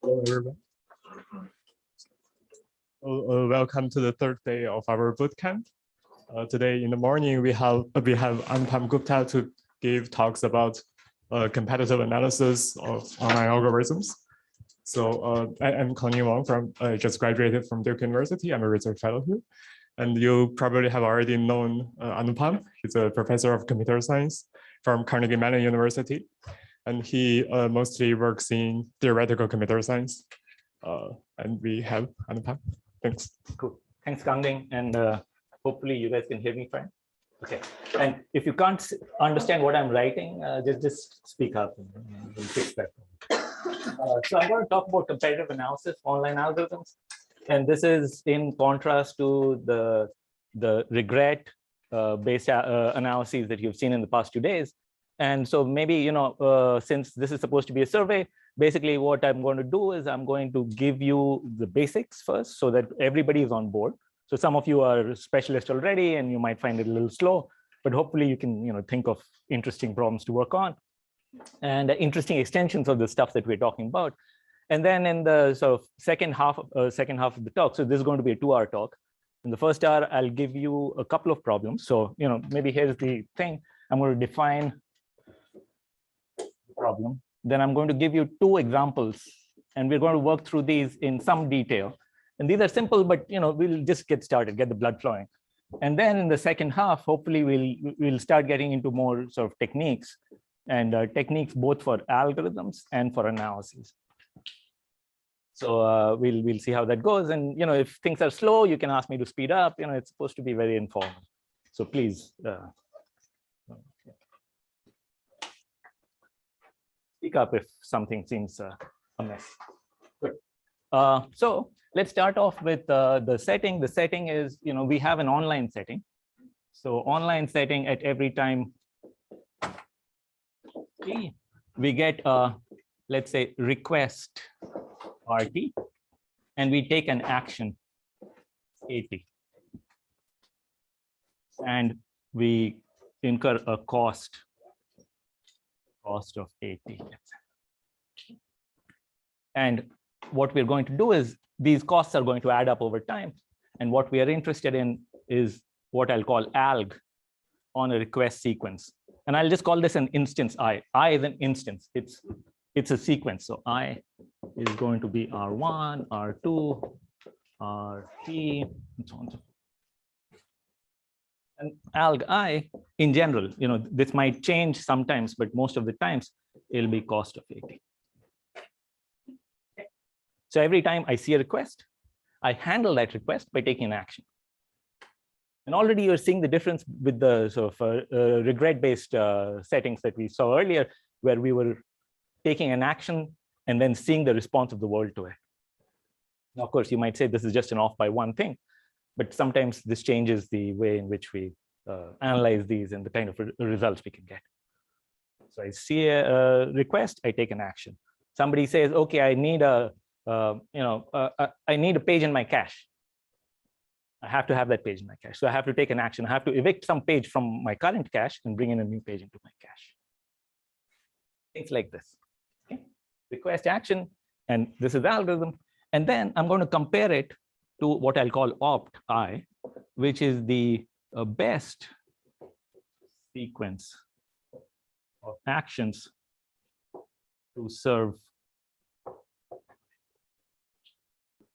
Hello, everyone. Welcome to the third day of our bootcamp. Today in the morning, we have Anupam Gupta to give talks about competitive analysis of online algorithms. So I'm Carnegie from just graduated from Duke University. I'm a research fellow here. And you probably have already known Anupam. He's a professor of computer science from Carnegie Mellon University. And he mostly works in theoretical computer science. And we have Anupam. Thanks. Cool. Thanks, Kangling. And hopefully you guys can hear me fine. Okay. And if you can't understand what I'm writing, just speak up and we'll fix that. So I'm going to talk about competitive analysis, online algorithms. And this is in contrast to the regret based analyses that you've seen in the past 2 days. And so maybe, since this is supposed to be a survey, basically what I'm going to do is I'm going to give you the basics first so that everybody is on board. So some of you are specialists already and you might find it a little slow, but hopefully you can think of interesting problems to work on and interesting extensions of the stuff that we're talking about. And then in the sort of second half of the talk, so this is going to be a 2-hour talk. In the first hour, I'll give you a couple of problems. So, maybe here's the thing. I'm going to define the problem. Then I'm going to give you 2 examples, and we're going to work through these in some detail. And these are simple, but we'll just get started, get the blood flowing. And then in the second half, hopefully we'll start getting into more sort of techniques and techniques both for algorithms and for analyses. So we'll see how that goes. And if things are slow, you can ask me to speed up. It's supposed to be very informal. So please speak up if something seems a mess. Good. So let's start off with the setting. The setting is, we have an online setting. So online setting at every time we get let's say request RT, and we take an action AT, and we incur a cost of AT. And what we're going to do is these costs are going to add up over time. And what we are interested in is what I'll call alg on a request sequence. And I'll just call this an instance I. I is an instance. It's a sequence. So I is going to be R1, R2, RT, and so on and so forth. And alg I, in general, this might change sometimes, but most of the times it'll be cost of AT. So every time I see a request, I handle that request by taking an action. And already you're seeing the difference with the sort of regret-based settings that we saw earlier, where we were taking an action and then seeing the response of the world to it. Now, of course, you might say this is just an off by one thing, but sometimes this changes the way in which we analyze these and the kind of results we can get. So I see a request, I take an action. Somebody says, okay, I need I need a page in my cache. I have to have that page in my cache. So I have to take an action. I have to evict some page from my current cache and bring in a new page into my cache. Things like this. Okay? Request action, and this is the algorithm. And then I'm going to compare it to what I'll call opt I, which is the best sequence of actions to serve.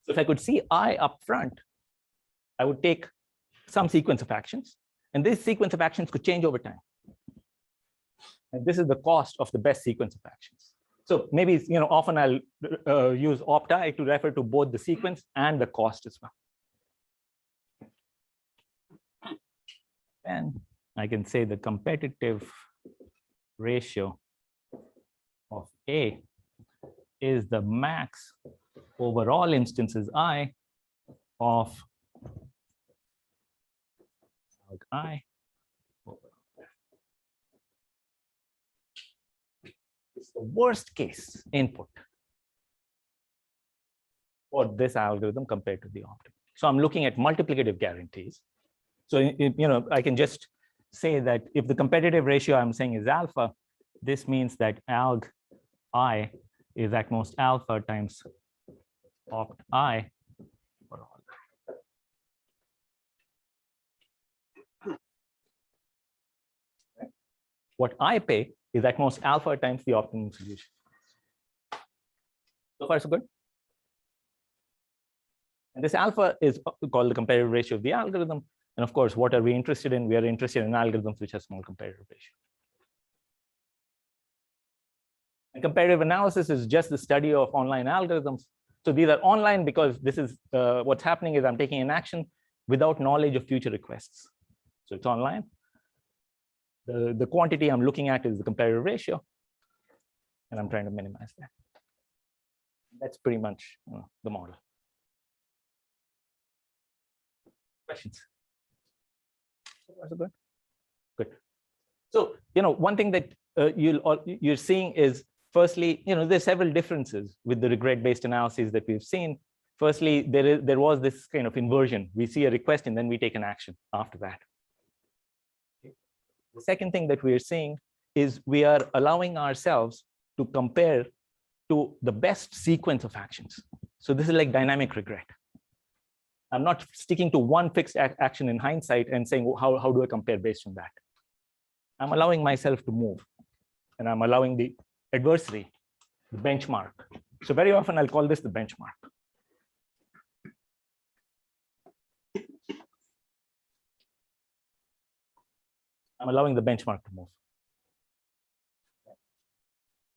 So if I could see I up front, I would take some sequence of actions, and this sequence of actions could change over time. And this is the cost of the best sequence of actions. So maybe often I'll use opt I to refer to both the sequence and the cost as well. And I can say the competitive ratio of A is the max over all instances I of I. It's the worst case input for this algorithm compared to the optimal. So I'm looking at multiplicative guarantees. So I can just say that if the competitive ratio I'm saying is alpha, this means that alg I is at most alpha times opt I for all. What I pay is at most alpha times the optimum solution. So far, so good. And this alpha is called the comparative ratio of the algorithm. And of course, what are we interested in? We are interested in algorithms which have small comparative ratio. And comparative analysis is just the study of online algorithms. So these are online because this is what's happening is I'm taking an action without knowledge of future requests. So it's online. The quantity I'm looking at is the comparative ratio, and I'm trying to minimize that. That's pretty much the model. Questions? Good. Good. So one thing that you're seeing is, firstly, there's several differences with the regret-based analyses that we've seen. Firstly, there was this kind of inversion. We see a request and then we take an action after that. The second thing that we are seeing is we are allowing ourselves to compare to the best sequence of actions. So this is like dynamic regret. I'm not sticking to one fixed action in hindsight and saying, well, how do I compare based on that? I'm allowing myself to move, and I'm allowing the adversary, the benchmark. So very often I'll call this the benchmark. I'm allowing the benchmark to move.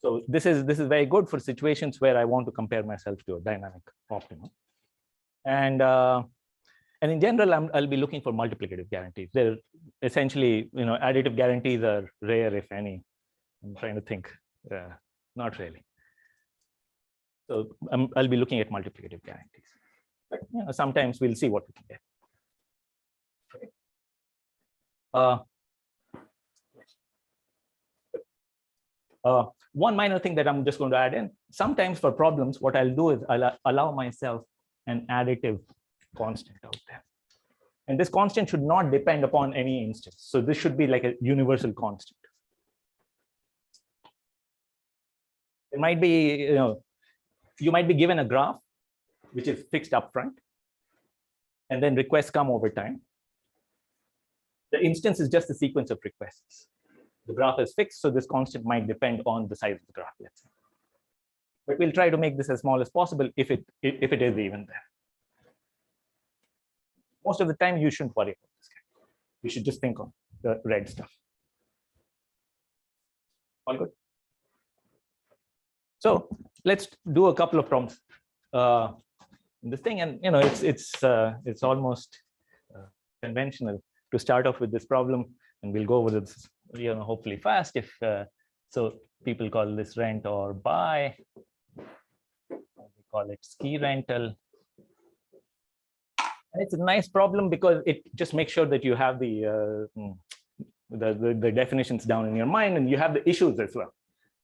So this is very good for situations where I want to compare myself to a dynamic optimum. And in general, I'll be looking for multiplicative guarantees. They're essentially, additive guarantees are rare, if any. I'm trying to think, not really. So I'll be looking at multiplicative guarantees. But sometimes we'll see what we can get. Okay. One minor thing that I'm just going to add in, sometimes for problems, what I'll do is I'll allow myself an additive constant out there. And this constant should not depend upon any instance. So this should be like a universal constant. It might be, you might be given a graph, which is fixed upfront, and then requests come over time. The instance is just a sequence of requests. The graph is fixed, so this constant might depend on the size of the graph, let's say. But we'll try to make this as small as possible if it is even there. Most of the time, you shouldn't worry about this. You should just think of the red stuff. All good? So let's do a couple of problems in this thing, and it's almost conventional to start off with this problem, and we'll go over this hopefully fast. If so, people call this rent or buy. We call it ski rental. And it's a nice problem because it just makes sure that you have the definitions down in your mind, and you have the issues as well.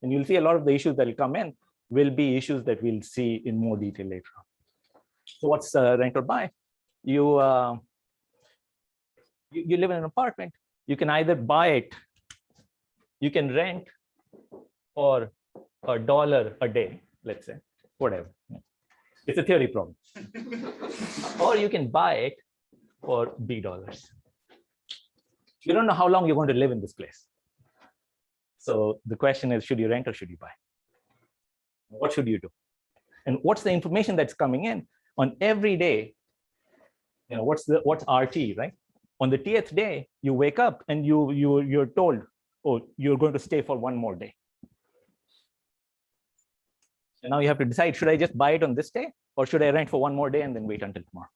And you'll see a lot of the issues that will come in will be issues that we'll see in more detail later on. So what's rent or buy? You live in an apartment. You can either buy it, you can rent for $1 a day, let's say, whatever. It's a theory problem. Or you can buy it for $B. You don't know how long you're going to live in this place. So the question is, should you rent or should you buy? What should you do? And what's the information that's coming in on every day? What's RT, right? On the 10th day, you wake up and you're told, oh, you're going to stay for one more day. And now you have to decide, should I just buy it on this day, or should I rent for one more day and then wait until tomorrow?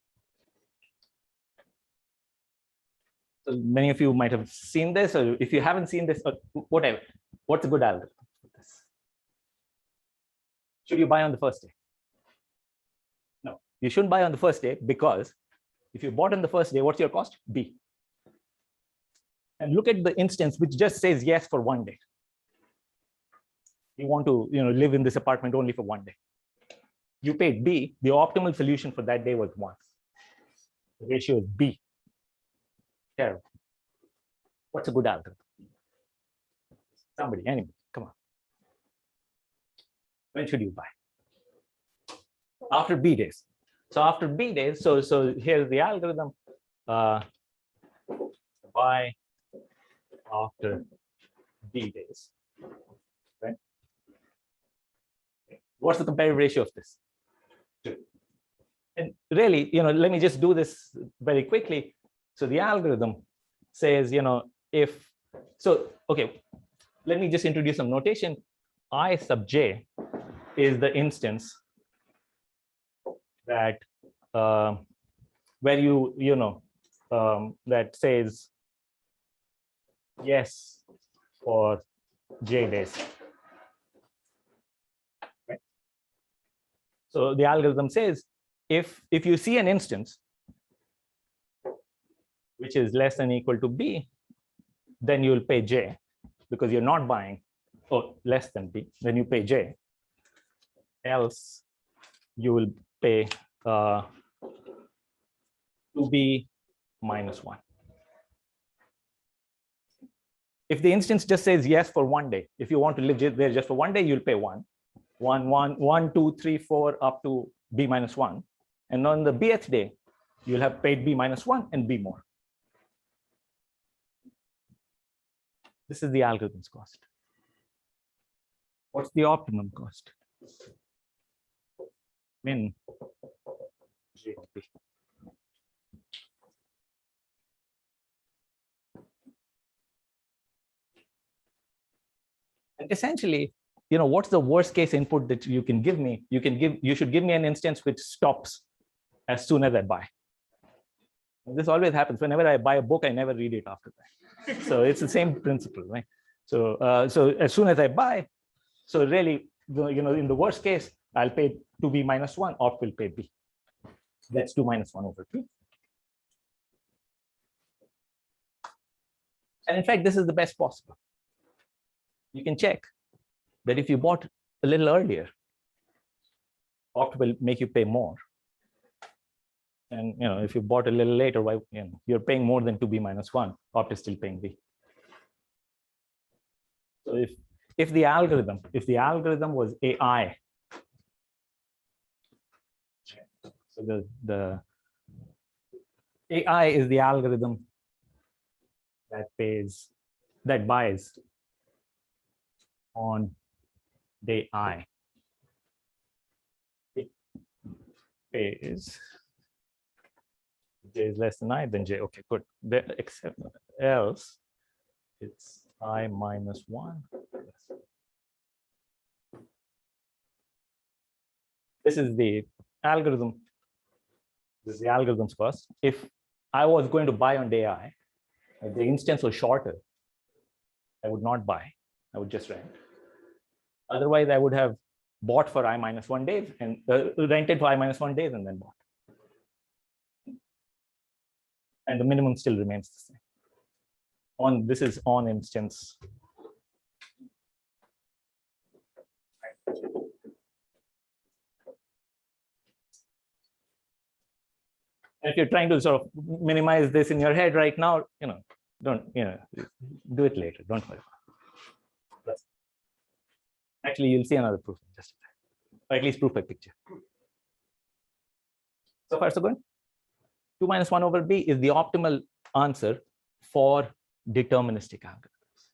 So many of you might have seen this, or if you haven't seen this, or whatever, what's a good algorithm for this? Should you buy on the first day? No, you shouldn't buy on the first day, because if you bought on the first day, what's your cost? B. And look at the instance which just says yes for one day. You want to live in this apartment only for one day. You paid B. The optimal solution for that day was 1. The ratio is B. Terrible. What's a good algorithm? Somebody, anybody, come on. When should you buy? after B days. So after B days, so here's the algorithm. By after B days. Right? What's the comparative ratio of this? 2. And really, let me just do this very quickly. So the algorithm says, if so, okay, let me just introduce some notation. I sub j is the instance that where that says yes for j days. Right? So the algorithm says if you see an instance which is less than or equal to b, then you will pay j because you're not buying, or less than b, then you pay j. Else you will pay 2b minus 1. If the instance just says yes for 1 day, if you want to live there just for 1 day, you'll pay 1, 2, 3, 4 up to b minus 1. And on the bth day, you'll have paid b minus 1 and b more. This is the algorithm's cost. What's the optimum cost? Min j of b. And essentially, what's the worst case input that you can give me? You should give me an instance which stops as soon as I buy. And this always happens. Whenever I buy a book, I never read it after that. So it's the same principle, right? So as soon as I buy, so really, in the worst case, I'll pay 2b minus 1, opt will pay b. That's 2 minus 1 over 2. And in fact, this is the best possible. You can check that if you bought a little earlier, opt will make you pay more. And if you bought a little later, why you're paying more than 2b minus 1, opt is still paying b. So if the algorithm was AI, so the AI is the algorithm that buys on day I. It pays j is less than I, then j. Okay, good. Except else, it's I minus 1. This is the algorithm. This is the algorithm's cost. If I was going to buy on day I, if the instance was shorter, I would not buy. I would just rent. Otherwise, I would have bought for I minus 1 days and rented for I minus 1 days and then bought. And the minimum still remains the same. This is on instance. And if you're trying to sort of minimize this in your head right now, don't do it later. Don't worry. Actually, you'll see another proof in just a second, or at least proof by picture. So far, so good. 2 minus 1 over b is the optimal answer for deterministic algorithms.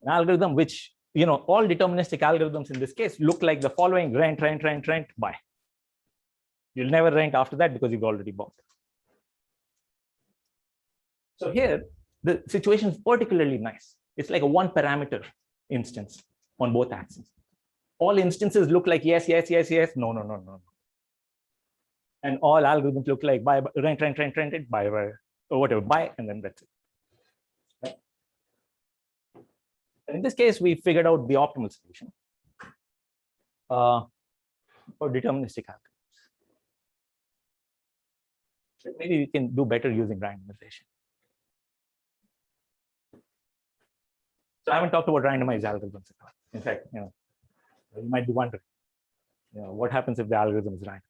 An algorithm which, all deterministic algorithms in this case look like the following: rent, rent, rent, rent, buy. You'll never rent after that because you've already bought. So here, the situation is particularly nice. It's like a 1 parameter instance on both axes. All instances look like yes, yes, yes, yes, no, no, no, no. And all algorithms look like buy, rent, rent, rent, rent, it, buy, or whatever, buy, and then that's it. Right? And in this case, we figured out the optimal solution for deterministic algorithms. But maybe we can do better using randomization. So I haven't talked about randomized algorithms at all. In fact, you might be wondering, what happens if the algorithm is randomized?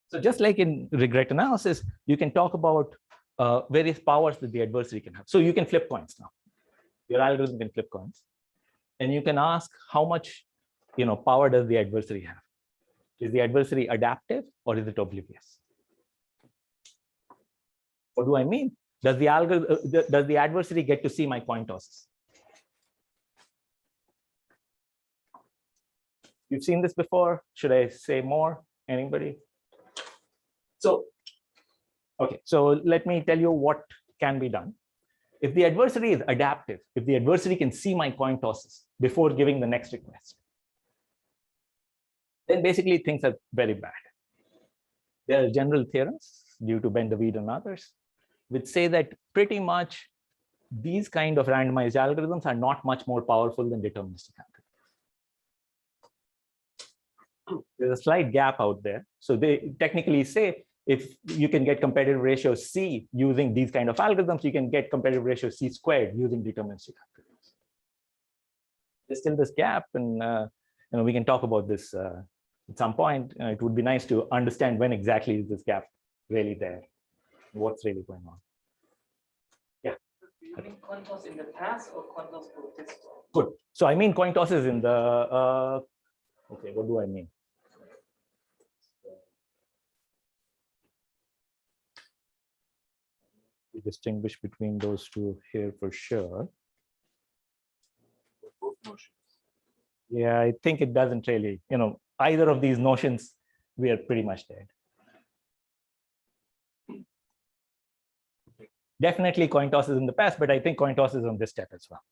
So just like in regret analysis, you can talk about various powers that the adversary can have. So you can flip coins now. Your algorithm can flip coins. And you can ask how much power does the adversary have? Is the adversary adaptive or is it oblivious? What do I mean? Does the adversary get to see my coin tosses? You've seen this before. Should I say more? Anybody? So, okay. So let me tell you what can be done. If the adversary is adaptive, if the adversary can see my coin tosses before giving the next request, then basically things are very bad. There are general theorems due to Ben David and others, which say that pretty much these kind of randomized algorithms are not much more powerful than deterministic algorithms. There's a slight gap out there. So they technically say if you can get competitive ratio C using these kind of algorithms, you can get competitive ratio C squared using deterministic algorithms. There's still this gap, and we can talk about this at some point. It would be nice to understand when exactly is this gap really there, what's really going on. Yeah. Do you mean coin toss in the past or coin toss for this one? Good. So I mean coin tosses in the. Okay, what do I mean? We distinguish between those two here for sure. Both notions. Yeah, I think it doesn't really, either of these notions, we are pretty much dead. Definitely coin tosses in the past, but I think coin tosses on this step as well.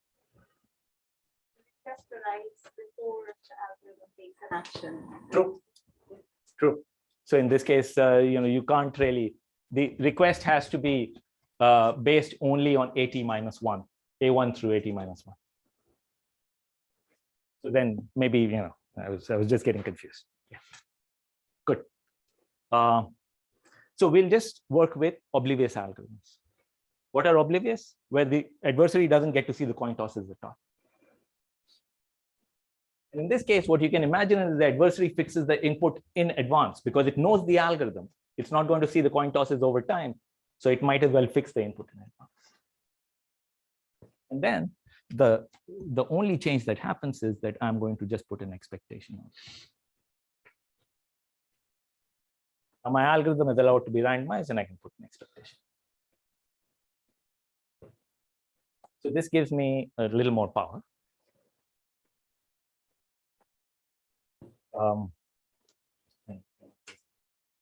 Just arrives before the algorithm takes an action. True. True. So in this case, you can't really, the request has to be based only on AT minus 1, A1 through AT minus 1. So then maybe, I was just getting confused. Yeah. Good. So we'll just work with oblivious algorithms. What are oblivious? Where the adversary doesn't get to see the coin tosses at all. And in this case, what you can imagine is the adversary fixes the input in advance because it knows the algorithm. It's not going to see the coin tosses over time. So it might as well fix the input in advance. And then the only change that happens is that I'm going to just put an expectation on it. Now my algorithm is allowed to be randomized and I can put an expectation. So this gives me a little more power.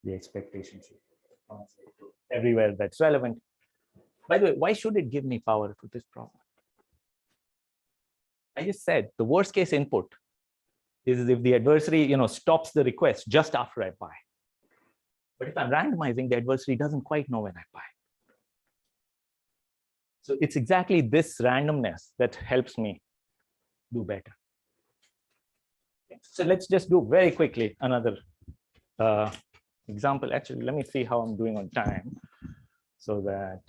The expectation should translate to everywhere that's relevant. By the way, why should it give me power for this problem? I just said the worst case input is if the adversary stops the request just after I buy. But if I'm randomizing, the adversary doesn't quite know when I buy. So it's exactly this randomness that helps me do better. So let's just do very quickly another example. Actually, let me see how I'm doing on time so that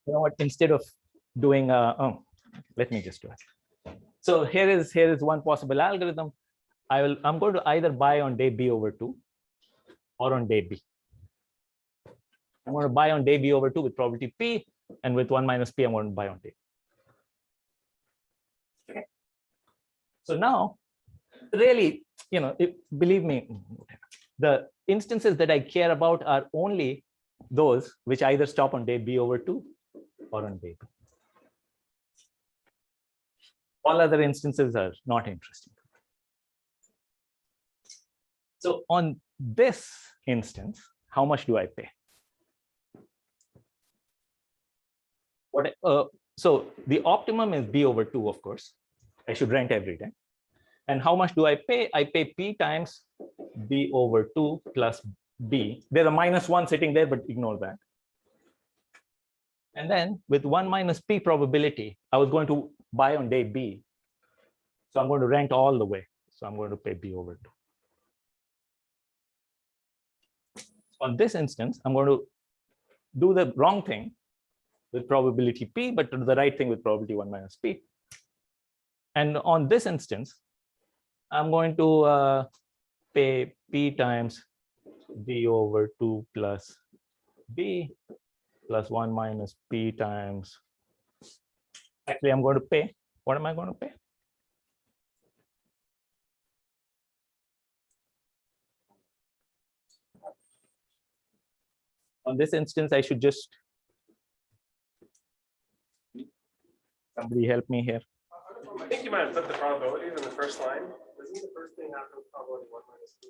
you know what, instead of doing let me just do it. So here is one possible algorithm. I'm going to either buy on day B over 2 or on day B. I'm going to buy on day B over 2 with probability P, and with 1 minus P, I'm going to buy on day. Okay. So now, really, believe me, the instances that I care about are only those which either stop on day B over 2 or on day B. All other instances are not interesting. So on this instance, how much do I pay? So the optimum is B over 2, of course. I should rent every day. And how much do I pay? I pay P times B over 2 plus B. There's a minus 1 sitting there, but ignore that. And then with 1 minus P probability, I was going to buy on day B. So I'm going to rent all the way. So I'm going to pay B over 2. On this instance, I'm going to do the wrong thing with probability P, but do the right thing with probability 1 minus P. And on this instance, I'm going to pay P times B over 2 plus B plus 1 minus P times Actually, I'm going to pay. What am I going to pay? On this instance, I should just, somebody help me here. I think you might have put the probabilities in the first line. Isn't the first thing after probability 1 minus 2?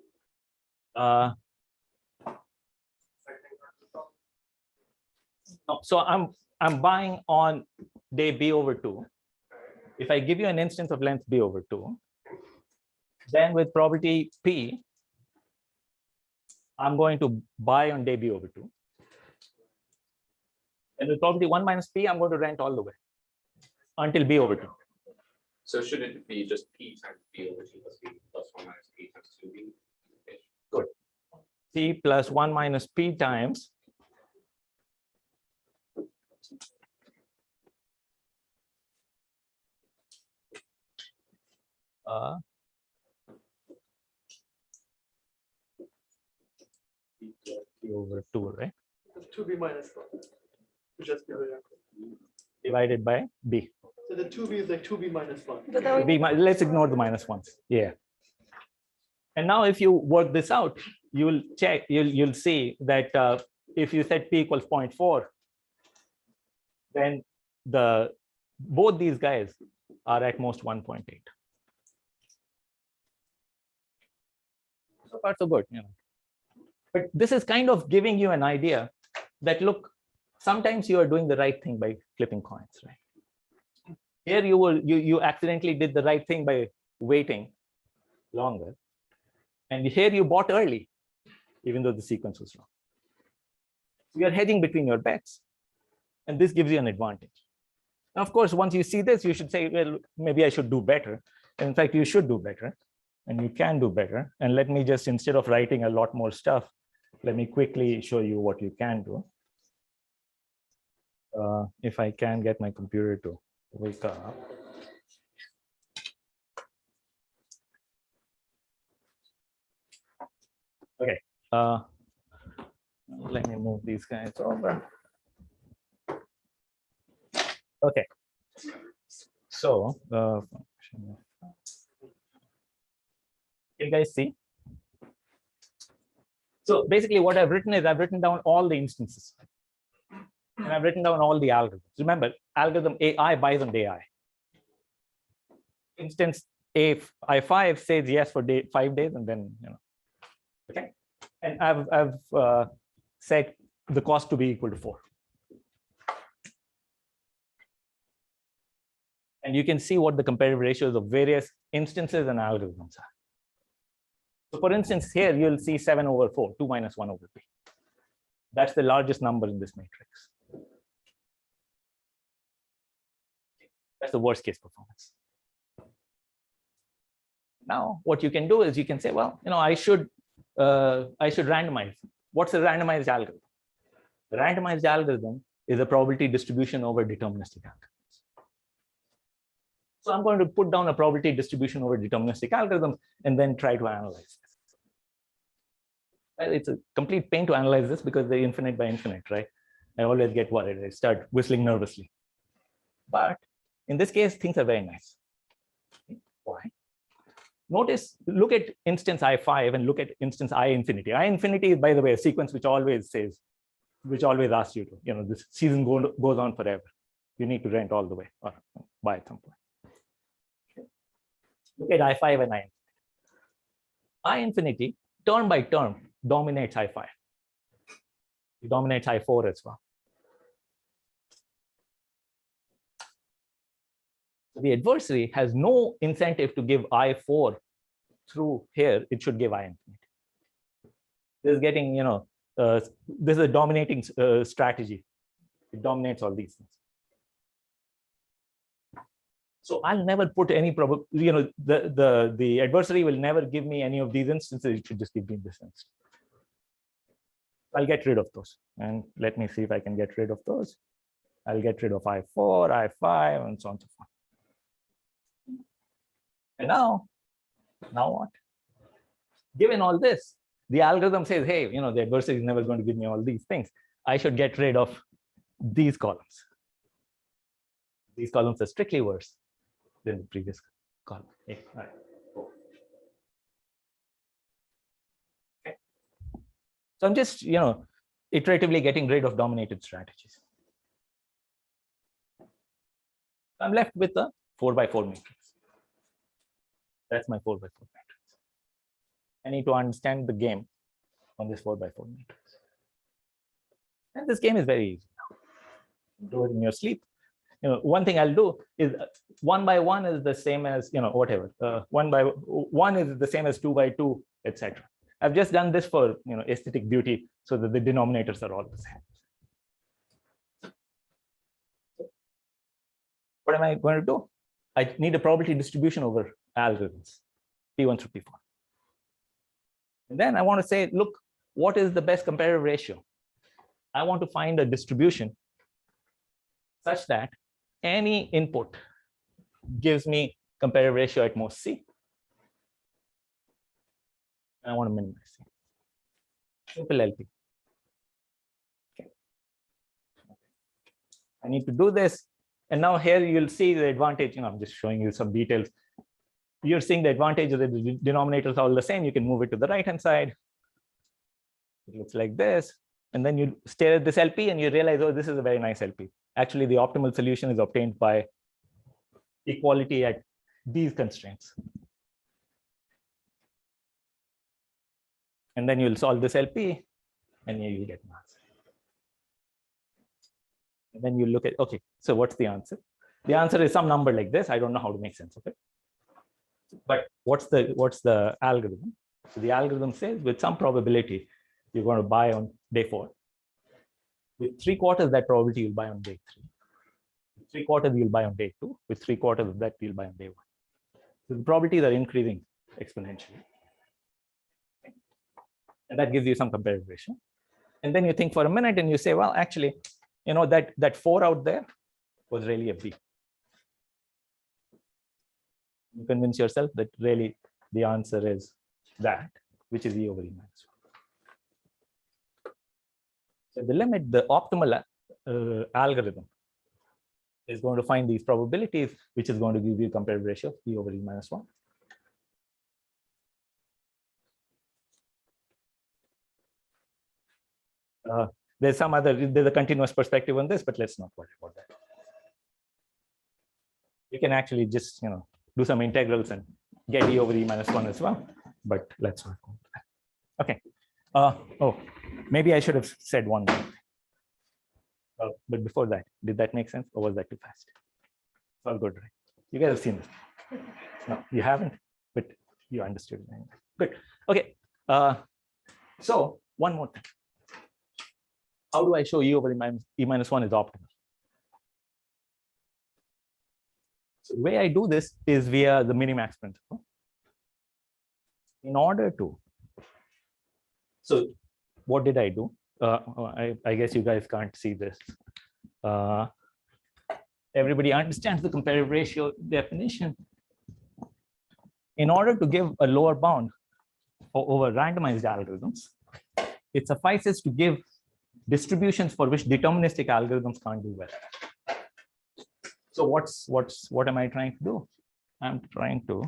No, so I'm buying on day b over 2. If I give you an instance of length b over 2, then with probability p, I'm going to buy on day b over 2. And with probability 1 minus p, I'm going to rent all the way until b over 2. So should it be just p times b over 2 plus b plus 1 minus p times 2b? Good. P plus 1 minus p times p over 2, right? 2b minus 1. Just Divided by b. So the 2b is like 2b minus 1. Let's ignore the minus ones. Yeah. And now if you work this out, you'll check, you'll see that if you set p equals 0.4, then both these guys are at most 1.8. So far so good, you know. But this is kind of giving you an idea that, look, sometimes you are doing the right thing by flipping coins, right? Here you accidentally did the right thing by waiting longer. And here you bought early, even though the sequence was wrong. You are hedging between your bets. And this gives you an advantage. Now, of course, once you see this, you should say, well, maybe I should do better. And in fact, you should do better. And you can do better. And let me just, instead of writing a lot more stuff, let me quickly show you what you can do. If I can get my computer to wake up. Okay. Let me move these guys over. Okay. So, you guys see? So basically what I've written is I've written down all the instances. And I've written down all the algorithms. Remember, algorithm AI buys on day I. Instance I5 says yes for 5 days, and then, you know, okay. And I've set the cost to be equal to 4. And you can see what the comparative ratios of various instances and algorithms are. So for instance, here you'll see 7 over 4, 2 minus 1 over p. That's the largest number in this matrix. That's the worst case performance. Now, what you can do is you can say, well, you know, I should randomize. What's a randomized algorithm? The randomized algorithm is a probability distribution over deterministic algorithms. So I'm going to put down a probability distribution over deterministic algorithms and then try to analyze this. Well, it's a complete pain to analyze this because they're infinite by infinite, right? I always get worried. I start whistling nervously. But in this case, things are very nice. Why? Notice, look at instance I5 and look at instance I infinity. I infinity is, by the way, a sequence which always says, which always asks you to, you know, this season goes on forever. You need to rent all the way or buy at some point. Okay. Look at I5 and I infinity. I infinity, term by term, dominates I5. It dominates I4 as well. The adversary has no incentive to give I4 through here. It should give I infinity. This is getting, you know, this is a dominating strategy. It dominates all these things. So I'll never put any probability, you know, the adversary will never give me any of these instances. It should just give me this instance. I'll get rid of those. And let me see if I can get rid of those. I'll get rid of I4, I5, and so on and so forth. And now what? Given all this, the algorithm says, hey, you know, the adversary is never going to give me all these things. I should get rid of these columns. These columns are strictly worse than the previous column. Okay. All right. Okay. So I'm just, iteratively getting rid of dominated strategies. I'm left with a 4x4 matrix. That's my 4x4 matrix. I need to understand the game on this 4x4 matrix. And this game is very easy now. Do it in your sleep. One thing I'll do is 1 by 1 is the same as, whatever. 1 by 1 is the same as 2 by 2, etc. I've just done this for, aesthetic beauty so that the denominators are all the same. What am I going to do? I need a probability distribution over algorithms, P1 through P4. And then I want to say, look, what is the best comparative ratio? I want to find a distribution such that any input gives me comparative ratio at most C. And I want to minimize C. Simple LP. Okay. I need to do this. And now here you'll see the advantage. I'm just showing you some details. You're seeing the advantage of the denominators are all the same. You can move it to the right-hand side. It looks like this. And then you stare at this LP and you realize, oh, this is a very nice LP. Actually, the optimal solution is obtained by equality at these constraints. And then you'll solve this LP and you'll get an answer. And then you look at, okay, so what's the answer? The answer is some number like this. I don't know how to make sense of it. But what's the algorithm? So the algorithm says with some probability, you're going to buy on day 4. With 3/4 that probability, you'll buy on day 3. With 3/4 you'll buy on day 2. With 3/4 of that, you'll buy on day 1. So the probabilities are increasing exponentially. And that gives you some comparative ratio. And then you think for a minute and you say, well, actually, that 4 out there was really a B. You convince yourself that really the answer is that, which is E over E minus 1. So the limit, the optimal algorithm is going to find these probabilities, which is going to give you comparative ratio of E over E minus 1. There's a continuous perspective on this, but let's not worry about that. You can actually just, do some integrals and get E over E minus 1 as well, but let's not go into that. Okay. Oh, maybe I should have said one more thing. But before that, did that make sense or was that too fast? It's all good, right? You guys have seen this. No, you haven't, but you understood it anyway. Good. Okay. So one more thing. How do I show E over E minus 1 is optimal? So the way I do this is via the Minimax principle. In order to, so what did I do? I guess you guys can't see this. Everybody understands the comparative ratio definition. In order to give a lower bound over randomized algorithms, it suffices to give distributions for which deterministic algorithms can't do well. So what am I trying to do? I'm trying to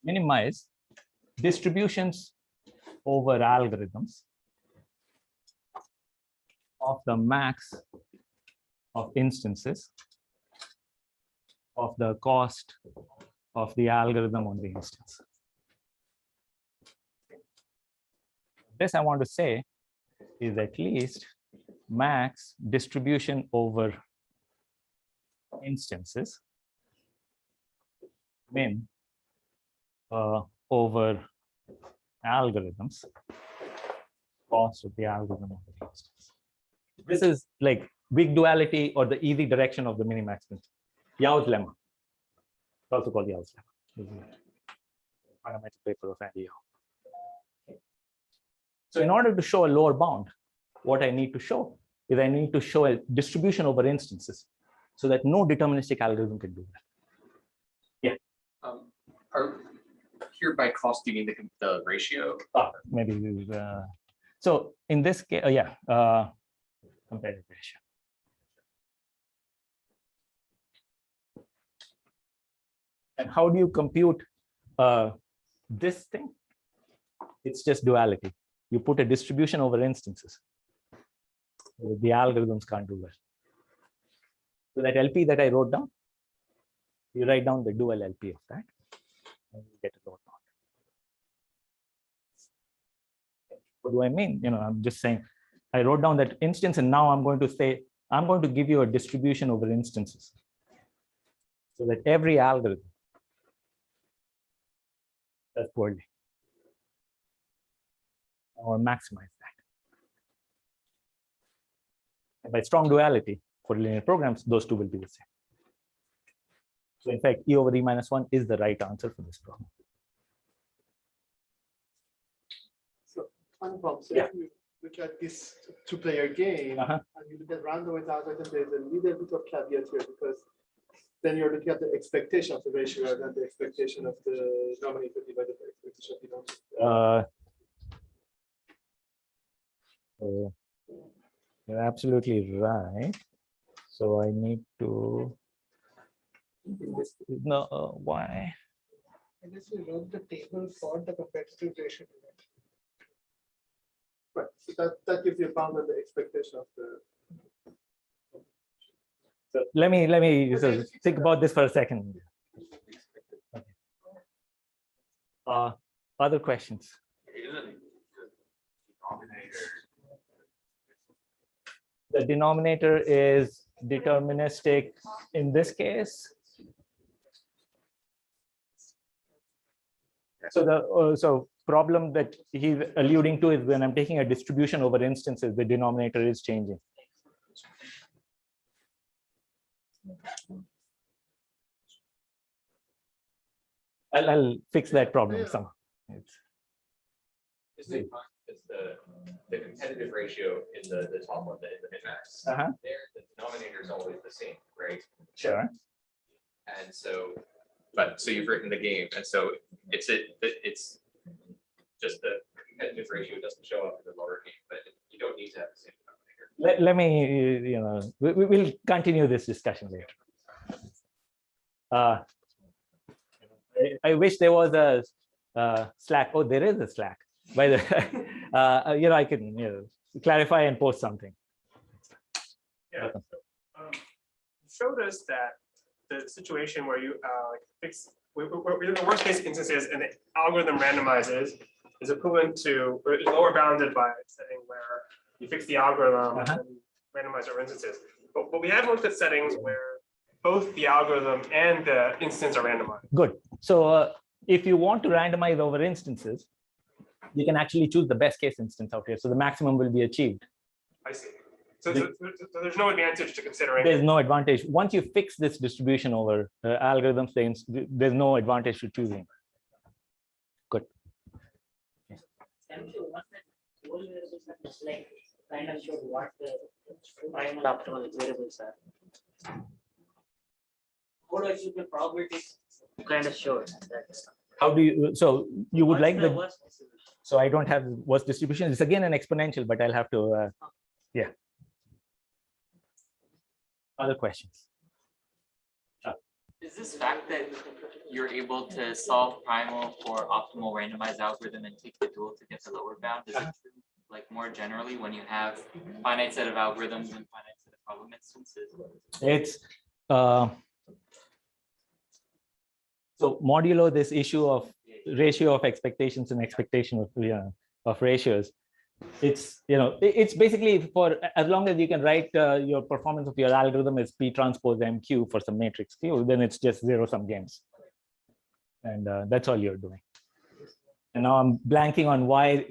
minimize distributions over algorithms of the max of instances of the cost of the algorithm on the instance. This I want to say is at least max distribution over instances, min over algorithms, cost of the algorithm over the instance. This is like weak duality or the easy direction of the Minimax principle. Yau's lemma. It's also called Yau's lemma. Fundamental paper of Andy Yau. So in order to show a lower bound, what I need to show is I need to show a distribution over instances so that no deterministic algorithm can do that. Yeah. Here by cost, do you mean the ratio? Maybe So in this case, comparative ratio. And how do you compute this thing? It's just duality. You put a distribution over instances. The algorithms can't do that. So that LP that I wrote down, you write down the dual LP of that, and you get a load count. What do I mean? I'm just saying, I wrote down that instance, and now I'm going to say, I'm going to give you a distribution over instances, so that every algorithm does poorly. Or maximize that. And by strong duality for linear programs, those two will be the same. So in fact, E over E minus 1 is the right answer for this problem. So, Anupam, so Yeah. if you look at this two-player game, and you look at randomized algorithm, there's a little bit of caveat here, because then you're looking at the expectation of the ratio rather than the expectation of the denominator divided by expectation of the denominator. You're absolutely right. So I need to. No, why? I guess we wrote the table for the competitive ratio. Right. So that gives you a bound on the expectation of the. So let me so think about this for a second. Okay. Other questions? The denominator is deterministic in this case. So the problem that he's alluding to is when I'm taking a distribution over instances, the denominator is changing. I'll fix that problem somehow. It's the competitive ratio in the top one, the Minimax. There, the denominator is always the same, right? Sure. And so, so you've written the game, and so it's just the competitive ratio doesn't show up in the lower game, but you don't need to have the same denominator. Let me, we'll continue this discussion later. I wish there was a Slack. Oh, there is a Slack. By the I can clarify and post something. Yeah. Showed us that the situation where you fix where the worst case instances and the algorithm randomizes is equivalent to, or is lower bounded by a setting where you fix the algorithm and randomize over instances. But we have looked at settings where both the algorithm and the instance are randomized. Good. So if you want to randomize over instances, you can actually choose the best case instance out here. So the maximum will be achieved. I see. So there's no advantage to considering. There's no advantage. Once you fix this distribution over algorithms, there's no advantage to choosing. Good. Like kind of showed what the primal optimal variables are. How do I choose the probabilities? Kind of showed that. How do you? So you would like the? worst distribution? So I don't have worst distribution. It's again an exponential, but I'll have to. Yeah. Other questions? Is this fact that you're able to solve primal for optimal randomized algorithm and take the dual to get the lower bound? Is it true, like more generally, when you have finite set of algorithms and finite set of problem instances? It's so modulo this issue of ratio of expectations and expectation of ratios. It's it's basically for as long as you can write your performance of your algorithm is P transpose MQ for some matrix Q, then it's just zero sum games, and that's all you're doing. And now I'm blanking on why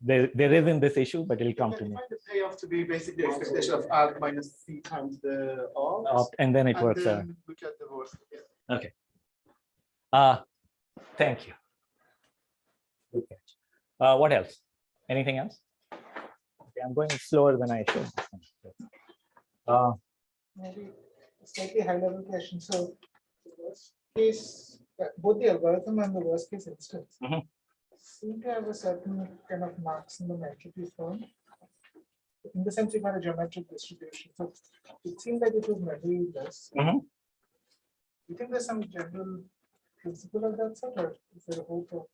there isn't this issue, but it'll come to me. Find the payoff to be basically the expectation of alg minus C times the opt, And then it works out. then look at the worst. Yeah. Okay. Thank you. Good catch. What else? Anything else? Okay, I'm going slower than I should. Maybe a slightly high level question. So the worst case, both the algorithm and the worst case instance. seem to have a certain kind of maximum entropy form. In the sense, you had a geometric distribution. So it seemed like it was measureless. You think there's some general principle of that sort, or is there a hope of?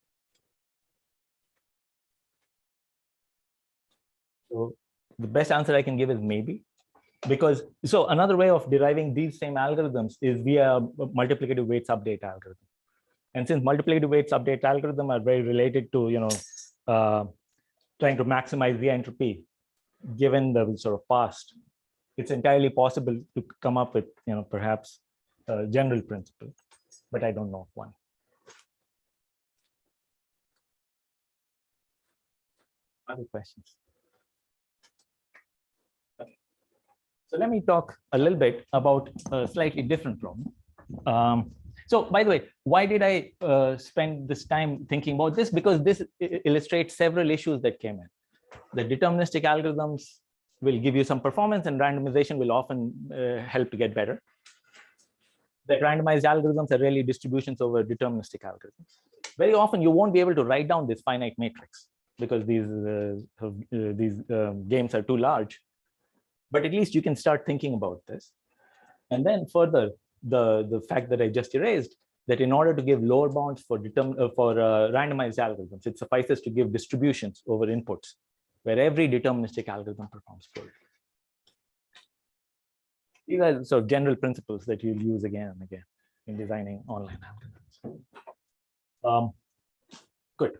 So the best answer I can give is maybe, because so another way of deriving these same algorithms is via multiplicative weights update algorithm. And since multiplicative weights update algorithm are very related to trying to maximize the entropy, given the sort of past, it's entirely possible to come up with perhaps a general principle, but I don't know of one. Other questions? Okay. So let me talk a little bit about a slightly different problem. So by the way, why did I spend this time thinking about this? Because this illustrates several issues that came in. The deterministic algorithms will give you some performance, and randomization will often help to get better. The randomized algorithms are really distributions over deterministic algorithms. Very often you won't be able to write down this finite matrix because these games are too large. But at least you can start thinking about this. And then further, the fact that I just erased, that in order to give lower bounds for randomized algorithms, it suffices to give distributions over inputs where every deterministic algorithm performs poorly. These are sort of general principles that you'll use again and again in designing online algorithms. Good.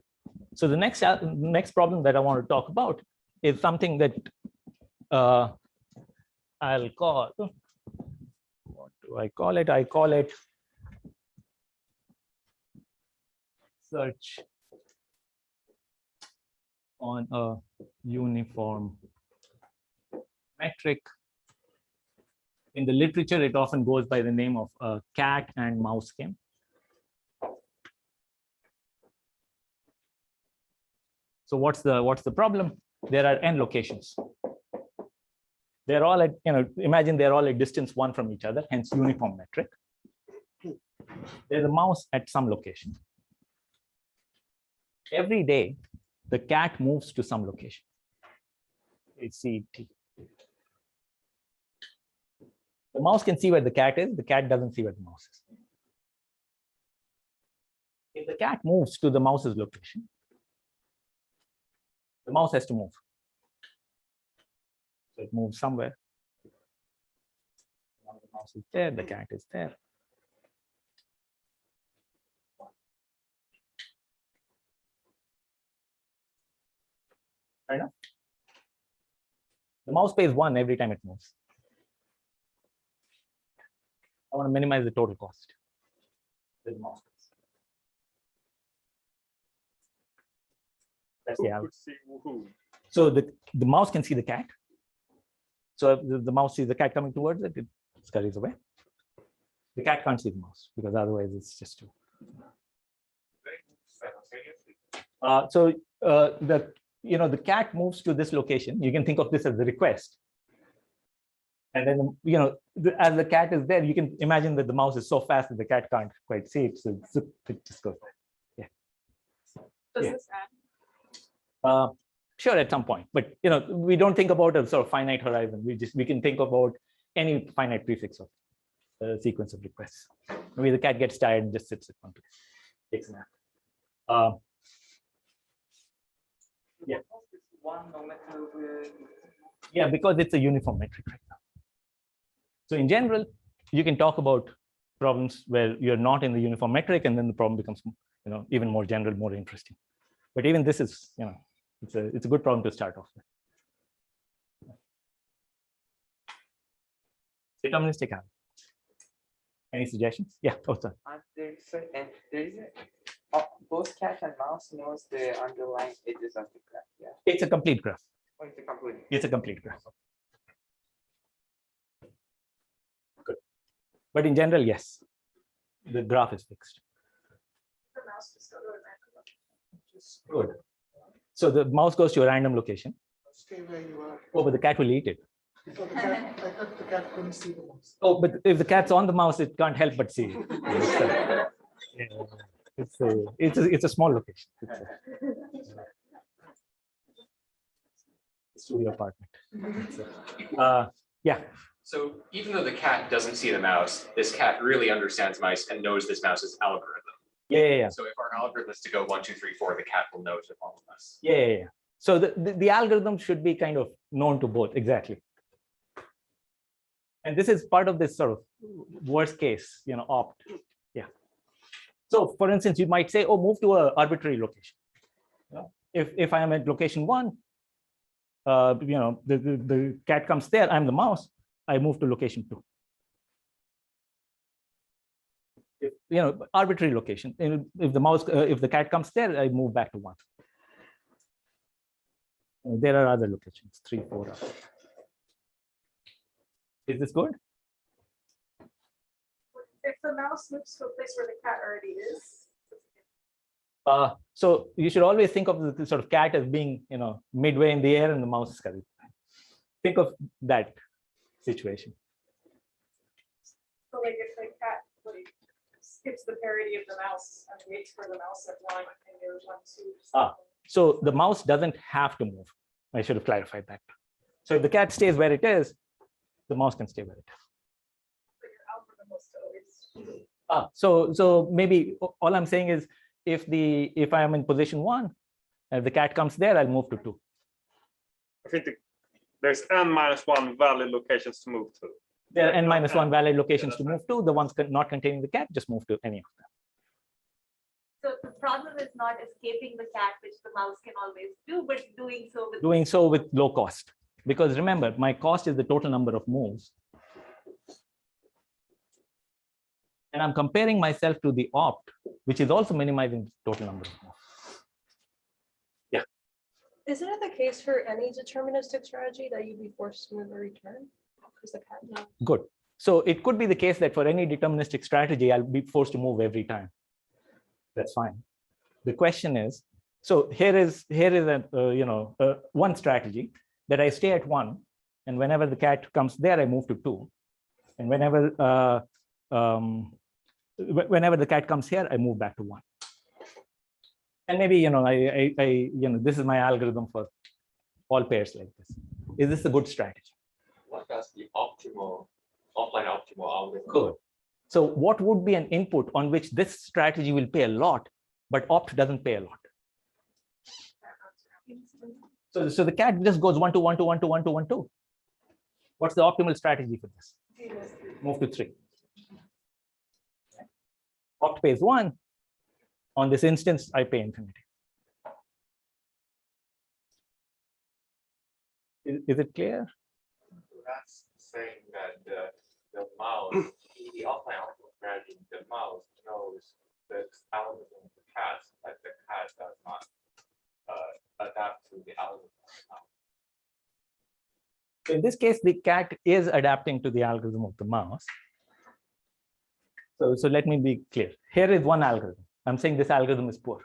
So the next problem that I want to talk about is something that I'll call, what do I call it? I call it search on a uniform metric. In the literature, it often goes by the name of a cat and mouse game. So what's the problem? There are n locations. They're all at, imagine they're all at distance 1 from each other, hence uniform metric. There's a mouse at some location. Every day, the cat moves to some location. It's CT. The mouse can see where the cat is. The cat doesn't see where the mouse is. If the cat moves to the mouse's location, the mouse has to move. So it moves somewhere. Now the mouse is there, the cat is there. Fair enough? The mouse pays 1 every time it moves. I want to minimize the total cost. With the mouse. That's the algorithm. So the mouse can see the cat. So if the mouse sees the cat coming towards it, it scurries away. The cat can't see the mouse because otherwise it's just too. The cat moves to this location. You can think of this as the request. And then, as the cat is there, you can imagine that the mouse is so fast that the cat can't quite see it. So it just goes there. Yeah. Does this add? Sure, at some point, but we don't think about a sort of finite horizon. We can think about any finite prefix of a sequence of requests. Maybe the cat gets tired and just sits at one place, takes a nap. Yeah. Yeah, because it's a uniform metric right now. So in general, you can talk about problems where you're not in the uniform metric, and then the problem becomes even more general, more interesting. But even this is it's a good problem to start off with. Deterministic algorithm. Any suggestions? Yeah. Oh, sorry. Both cat and mouse knows the underlying edges of the graph. Yeah. It's a complete graph. Oh, it's a complete. It's a complete graph. Good. But in general, yes, the graph is fixed. The mouse just go to a random location. Good. So the mouse goes to a random location. Stay where you are. Oh, but the cat will eat it. So the cat, I thought the cat couldn't see the mouse. Oh, but if the cat's on the mouse, it can't help but see it. It's a small location. It's a studio apartment. Yeah. So even though the cat doesn't see the mouse, this cat really understands mice and knows this mouse's algorithm. Yeah. So if our algorithm is to go 1, 2, 3, 4, the cat will know to follow us. Yeah. So the algorithm should be kind of known to both, exactly. And this is part of this sort of worst case, opt. Yeah. So for instance, you might say, oh, move to an arbitrary location. If I am at location 1, the cat comes there, I'm the mouse, I move to location 2. Arbitrary location. If the cat comes there, I move back to 1. There are other locations, 3, 4. Is this good? If the mouse moves to a place where the cat already is. So you should always think of the sort of cat as being, midway in the air and the mouse is coming. Think of that situation. So like if the cat skips the parity of the mouse and waits for the mouse at 1 and there's 1, 2. So the mouse doesn't have to move. I should have clarified that. So if the cat stays where it is, the mouse can stay where it is. But your algorithm will still always. So maybe all I'm saying is if I am in position 1, and the cat comes there, I'll move to 2. I think there's n-1 valid locations to move to. There are n-1 valid locations to move to. The ones not containing the cat, just move to any of them. So the problem is not escaping the cat, which the mouse can always do, but doing so with low cost. Because remember, my cost is the total number of moves. And I'm comparing myself to the opt, which is also minimizing the total number of moves. Yeah. Isn't it the case for any deterministic strategy that you'd be forced to move a return? Because the cat knows. Good. So it could be the case that for any deterministic strategy, I'll be forced to move every time. That's fine. The question is, so here is a one strategy that I stay at 1, and whenever the cat comes there, I move to 2, and whenever the cat comes here, I move back to 1. And maybe this is my algorithm for all pairs like this. Is this a good strategy? What does the offline optimal algorithm? Good. So what would be an input on which this strategy will pay a lot, but opt doesn't pay a lot? So the cat just goes 1 to 1 to 1 to 1 to 1 2. What's the optimal strategy for this? Move to 3. Opt pays 1. On this instance, I pay infinity. Is it clear? That's saying that the mouse, the offline optimal strategy, the mouse knows the algorithm of the cat, but the cat does not adapt to the algorithm. In this case, the cat is adapting to the algorithm of the mouse. So let me be clear. Here is one algorithm. I'm saying this algorithm is poor.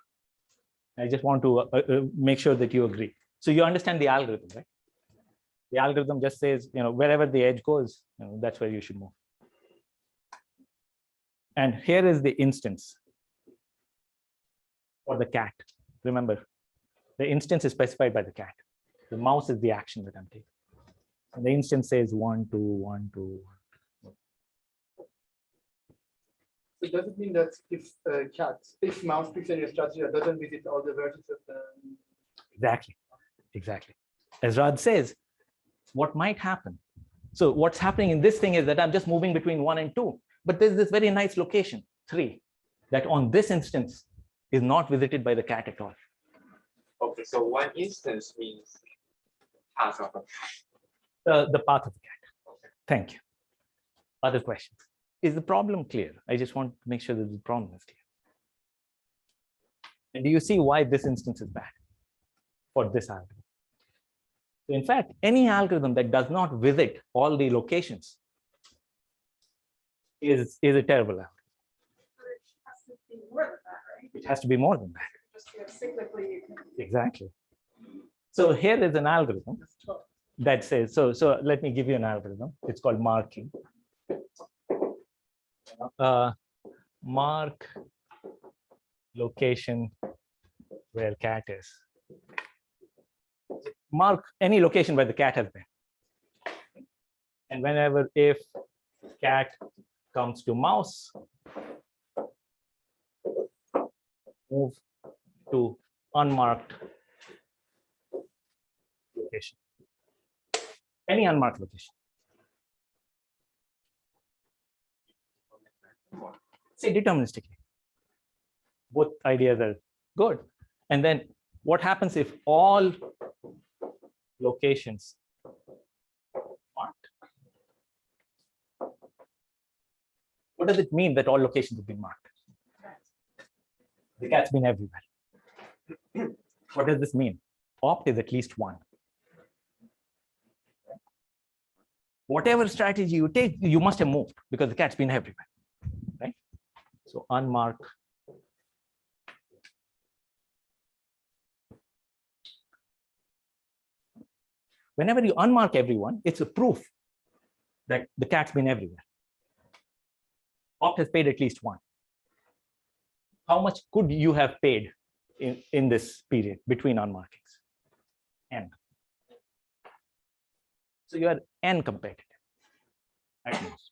I just want to make sure that you agree. So you understand the algorithm, right? The algorithm just says, wherever the edge goes, that's where you should move. And here is the instance for the cat. Remember, the instance is specified by the cat. The mouse is the action that I'm taking. And the instance says 1, 2, 1, 2, 1. So does it mean that if mouse picks on your strategy, that doesn't visit all the vertices of the... Exactly. As Raj says, what might happen? So what's happening in this thing is that I'm just moving between 1 and 2, but there's this very nice location, 3, that on this instance is not visited by the cat at all. Okay, so one instance means path of a cat. The path of the cat. Thank you. Other questions? Is the problem clear? I just want to make sure that the problem is clear. And do you see why this instance is bad for this algorithm? So in fact, any algorithm that does not visit all the locations is a terrible algorithm. It has to be more than that. Exactly. So here is an algorithm that says, so let me give you an algorithm. It's called marking. Mark location where cat is. Mark any location where the cat has been. And whenever if cat comes to mouse, move to unmarked location. Any unmarked location. Say deterministically. Both ideas are good. And then what happens if all locations marked? What does it mean that all locations have been marked? The cat's been everywhere. What does this mean? Opt is at least one. Whatever strategy you take, you must have moved because the cat's been everywhere, right? So unmark. Whenever you unmark everyone, it's a proof that the cat's been everywhere. Opt has paid at least one. How much could you have paid in this period between unmarkings? N. So you are N competitive at most.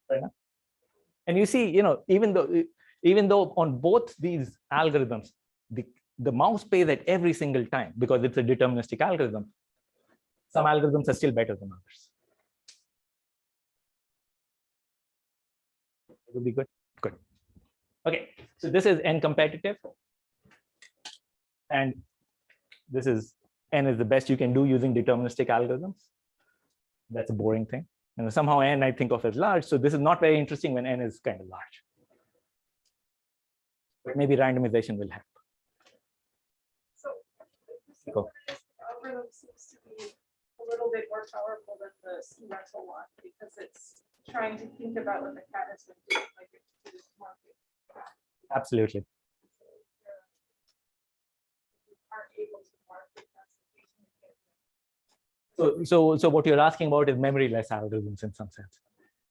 Fair enough? And you see, even though on both these algorithms, the mouse pays at every single time because it's a deterministic algorithm, some algorithms are still better than others. It would be good. Good. Okay, so this is N competitive. And this is N is the best you can do using deterministic algorithms. That's a boring thing. And somehow N I think of as large. So this is not very interesting when N is kind of large. But maybe randomization will help. So Go. the algorithm seems to be a little bit more powerful than the rental one because it's trying to think about what the cat has been doing, like it's market. Absolutely. So what you're asking about is memory-less algorithms in some sense.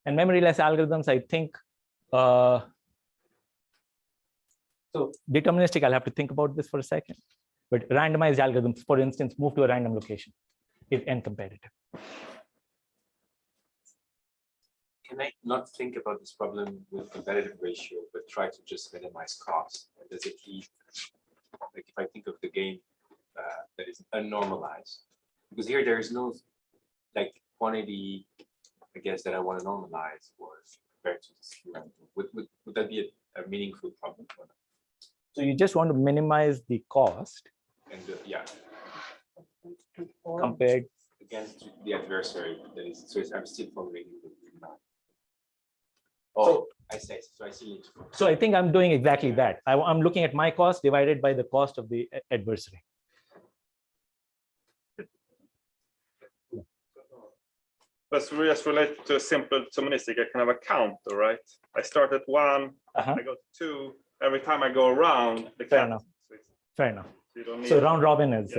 And memory-less algorithms, I think, so deterministic, I'll have to think about this for a second. But randomized algorithms, for instance, move to a random location, is N competitive. Can I not think about this problem with competitive ratio, but try to just minimize cost? Does it lead, like if I think of the game that is unnormalized, because here there is no like quantity, I guess, that I want to normalize or compared to this random. Would that be a meaningful problem or not? So you just want to minimize the cost. And yeah, Compared against the adversary. That is, so I'm still formulating the So I say so. I see it. So I think I'm doing exactly that. I'm looking at my cost divided by the cost of the adversary. But just related to a simple deterministic, I can have a counter, right? I start at 1, I go to 2. Every time I go around, the Fair enough. Fair enough. So round robin is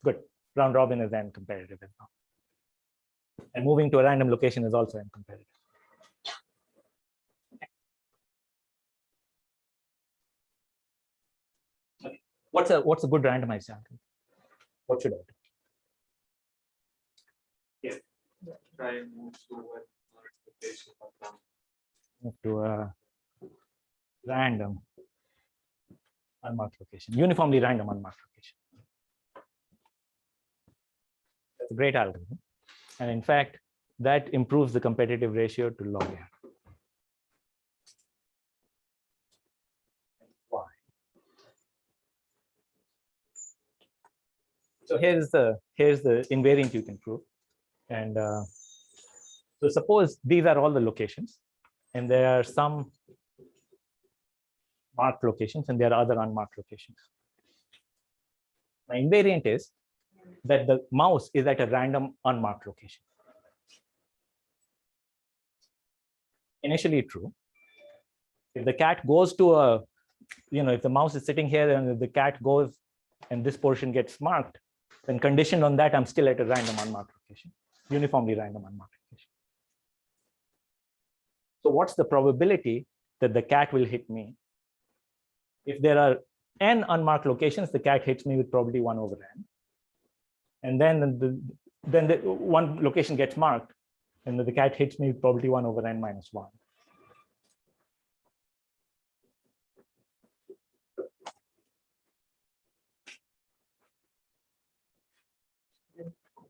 good. Round robin is N competitive as well. And moving to a random location is also N competitive. Okay. What's a good randomized algorithm? What should I do? Try and move to what expectation of them. Move to a random unmarked location, uniformly random unmarked location. That's a great algorithm. And in fact, that improves the competitive ratio to log N. Why? So here's the invariant you can prove. And so suppose these are all the locations, and there are some marked locations, and there are other unmarked locations. My invariant is that the mouse is at a random unmarked location. Initially true. If the cat goes to a, if the mouse is sitting here and if the cat goes and this portion gets marked, then conditioned on that, I'm still at a random unmarked location, uniformly random unmarked location. So what's the probability that the cat will hit me If there are n unmarked locations, the cat hits me with probability 1 over n. And then the one location gets marked, and the cat hits me with probability 1 over n minus 1.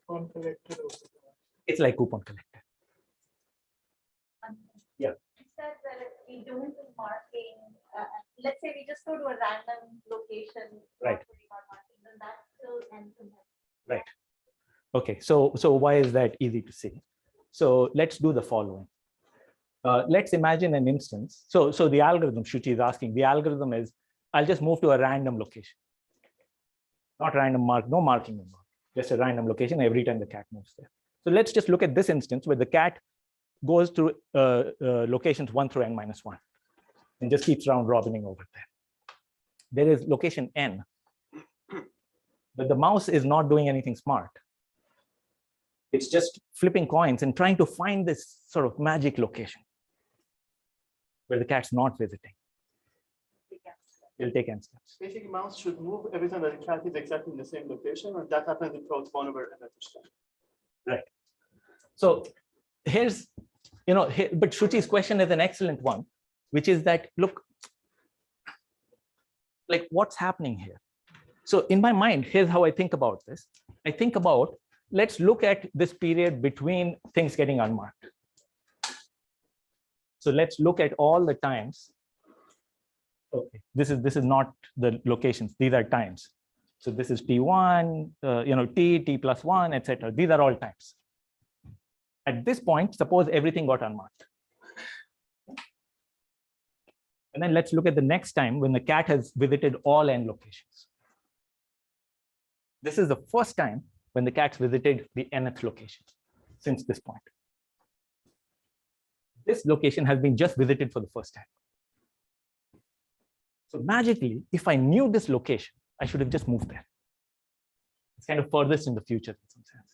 Coupon collector also. It's like coupon collector. Yeah. You said that if we don't do marking, let's say we just go to a random location, Right. marking, then that's still n compatible. Right. Okay, so why is that easy to see? So let's do the following. Let's imagine an instance. So the algorithm, Shruti is asking, the algorithm is, I'll just move to a random location. Not random mark, no marking involved, just a random location every time the cat moves there. So let's just look at this instance where the cat goes to locations 1 through n minus 1 and just keeps round robining over there. There is location n, but the mouse is not doing anything smart. It's just flipping coins and trying to find this sort of magic location where the cat's not visiting. It'll take n steps. Basically, mouse should move every time that the cat is exactly in the same location, and that happens in plots 1 over n at each time. Right. So here's, but Shruti's question is an excellent one, which is that, look, like what's happening here? So in my mind, here's how I think about this. I think about, let's look at this period between things getting unmarked. So let's look at all the times. Okay, this is not the locations, these are times. So this is T1, T plus 1, etc. These are all times. At this point, suppose everything got unmarked. And then let's look at the next time when the cat has visited all n locations. This is the first time when the cat's visited the nth location since this point. This location has been just visited for the first time. So magically, if I knew this location, I should have just moved there. It's kind of furthest in the future in some sense.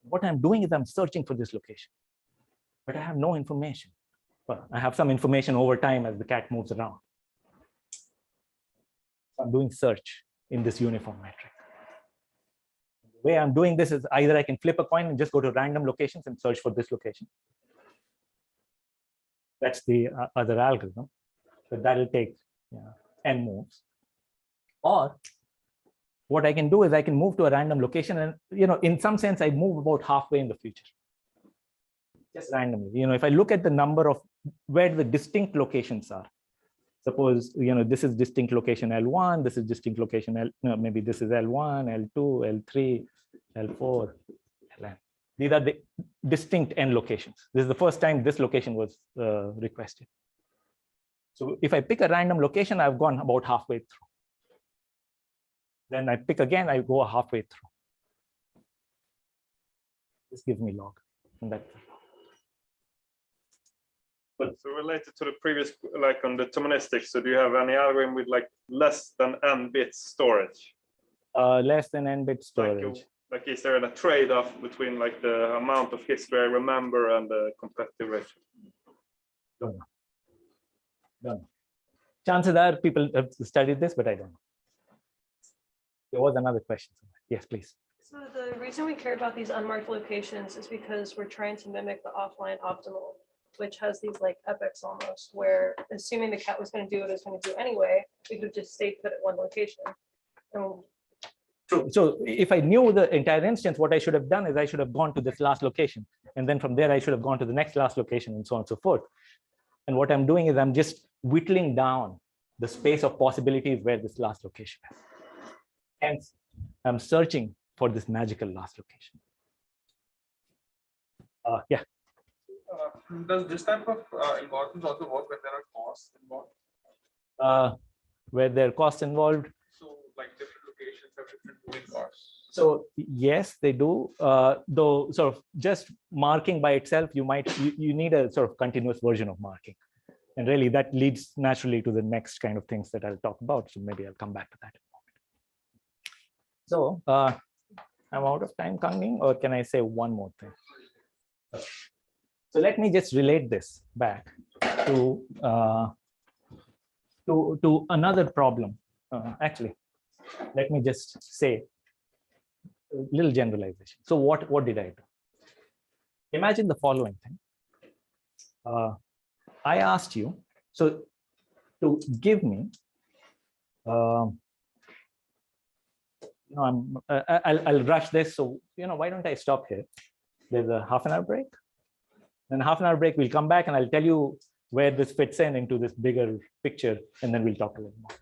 What I'm doing is I'm searching for this location, but I have no information. Well, I have some information over time as the cat moves around. So I'm doing search in this uniform metric. The way I'm doing this is either I can flip a coin and just go to random locations and search for this location. That's the other algorithm, but that'll take n moves. Or what I can do is I can move to a random location, and in some sense I move about halfway in the future, just randomly. If I look at the number of where the distinct locations are, suppose this is distinct location L1, this is distinct location L, maybe this is L1, L2, L3, L4, Ln. These are the distinct n locations. This is the first time this location was requested. So if I pick a random location, I've gone about halfway through. Then I pick again, I go halfway through. This gives me log. And that's so related to the previous, like on deterministic, so do you have any algorithm with like less than n bits storage? Less than n bit storage. Like is there a trade-off between like the amount of history I remember and the competitive ratio? Don't know. Don't know. Chances are people have studied this, but I don't know. There was another question. Yes, please. So the reason we care about these unmarked locations is because we're trying to mimic the offline optimal, which has these like epochs almost, where assuming the cat was going to do what it was going to do anyway, we could just stay put at one location. So if I knew the entire instance, what I should have done is I should have gone to this last location. And then from there, I should have gone to the next last location and so on and so forth. And what I'm doing is I'm just whittling down the space of possibilities where this last location is. Hence, I'm searching for this magical last location. Yeah. Does this type of algorithms also work when there are costs involved? Where there are costs involved? So like different locations have different moving costs. So yes, they do. Though sort of just marking by itself, you need a sort of continuous version of marking. And really that leads naturally to the next kind of things that I'll talk about. So maybe I'll come back to that in a moment. So I'm out of time, Kangming, or can I say one more thing? So let me just relate this back. to another problem. Actually, let me just say a little generalization. So what did I do? Imagine the following thing. I asked you to give me. I'll rush this. So why don't I stop here? There's a half-an-hour break. Then half-an-hour break. We'll come back and I'll tell you where this fits into this bigger picture, and then we'll talk a little more.